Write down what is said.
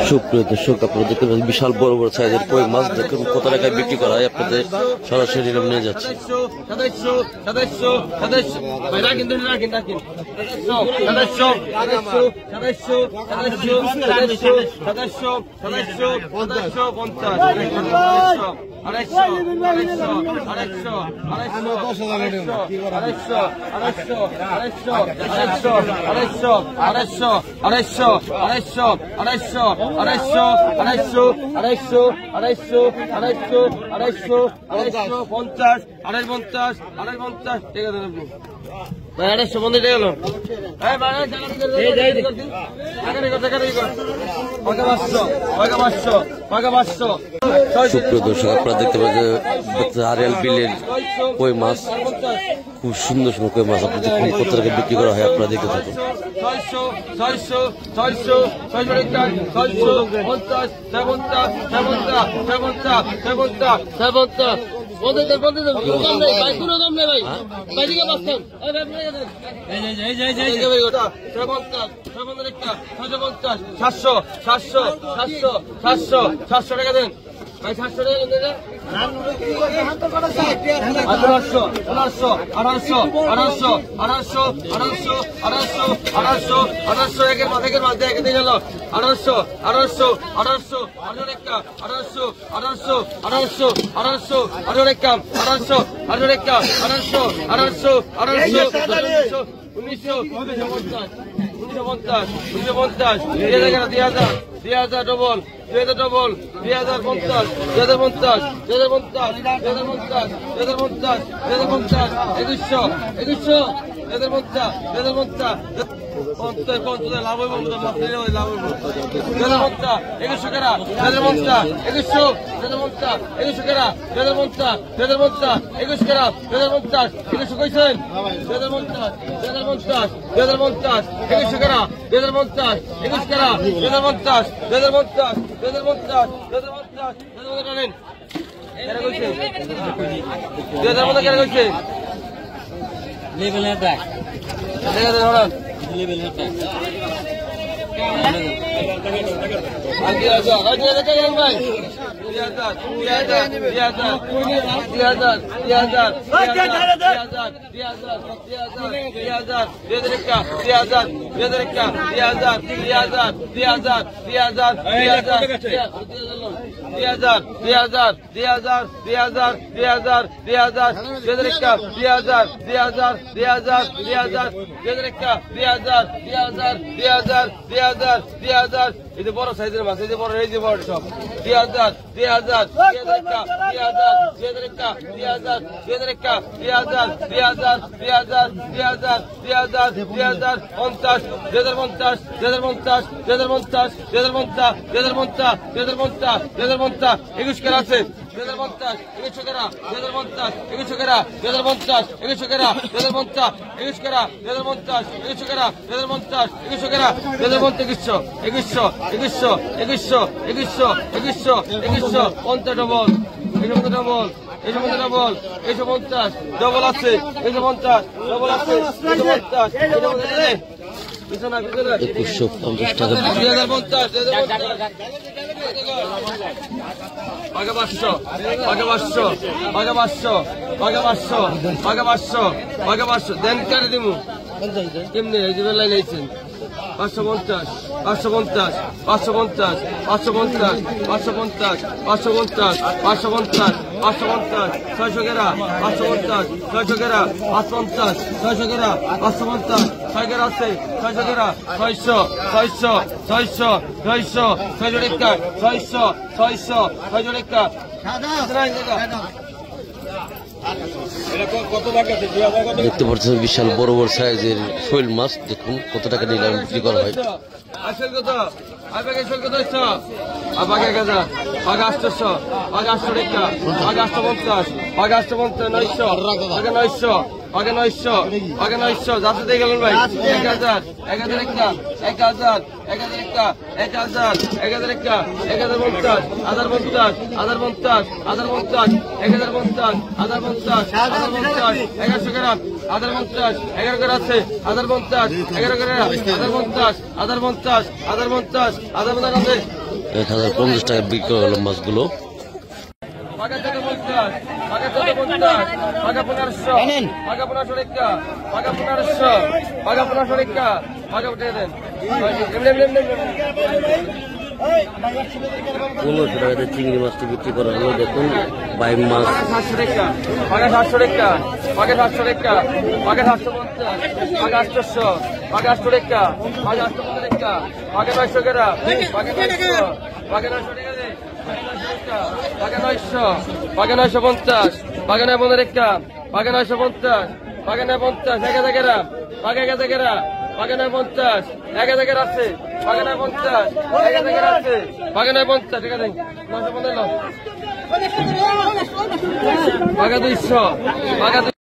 সুপ্রিয় দর্শক, আপনারা দেখতে পাচ্ছেন বিশাল বড় বড় সাইজের কই মাছ। দেখুন কত টাকায় বিক্রি করা হয়, আপনাদের সরাসরি নিয়ে যাচ্ছে। সুপ্রিয় দর্শক, আপনারা দেখতে পাচ্ছেন আরিয়াল বিলের কই মাছ, খুব সুন্দর সুন্দর কই মাছ। আপনি দেখুন কত টাকা বিক্রি করা হয়, আপনারা দেখতে থাকুন। এই যে বড় সাইজের মাছ, এই যে বড়, এই যে বড় সব 2000 আছে 2050 2100 টাকা 2050 2100 টাকা 2050 2100 টাকা 2050 2100 টাকা 2050 2100 টাকা 2050 2100 টাকা 2050 2100 50 ডবল, এই যে 50 ডবল, এই যে 50 ডবল, এই যে 50 ডবল আছে, এই যে 50 ডবল আছে, এই যে 50 এই যে 50 2150 টাকা। 2050 দেন কাটে দিব কেমনি? এই যে বেলায় নিয়েছেন 550 550 550 550 550 550 550 550 600 গেরা 550 600 গেরা 550 600 গেরা 550 6 গেরা আছে 600 গেরা 600 600 600 600 600 টাকা 600 600 600 টাকা দেখতে পাচ্ছেন বিশাল বড় বড় সাইজের শৈল মাছ। দেখুন কত টাকা নিলাম বিক্রি করা হয়। আসল কথা আগে 800 আগে 1000 আগে 800 আগে 800 টাকা আগে 850 আগে 850 900 আগে 900 আগে 900 আগে 900 যাতে দিয়ে গেলেন ভাই 1000 1000 টাকা 1000 1000 টাকা 1000 1000 টাকা 1050 1050 1050 1050 1050 1050 1100 টাকা হাজার 50 11 করে আছে হাজার 50 11 করে হাজার 50 হাজার 50 হাজার 50 হাজার 50 আছে 1050 টাকা বিক্রি করা হলো মাছগুলো। পাকা 50 পাকা 50 পাকা 1500 পাকা 1500 টাকা পাকা 1500 পাকা 1500 টাকা পাকা উঠে দেন 1500 টাকাতে চিংড়ি মাছটি বিক্রি করা হলো। দেখুন বাইম মাছ 700 টাকা পাকা 700 টাকা পাকা 700 টাকা পাকা 750 পাকা 800 পাকা 800 টাকা পাকা 850 টাকা পাকা 900 টাকা পাকা 900 পাকা 900 টাকা দে পাকা 900 পাকা 950 পাকা 950 টাকা পাকা 950 পাকা 950 1000 টাকা পাকা 1000 টাকা পাকা 950 1000 টাকা আছে পাকা 950 1000 টাকা আছে পাকা 950 টাকা দেন 950 নাও পাকা 200 পাকা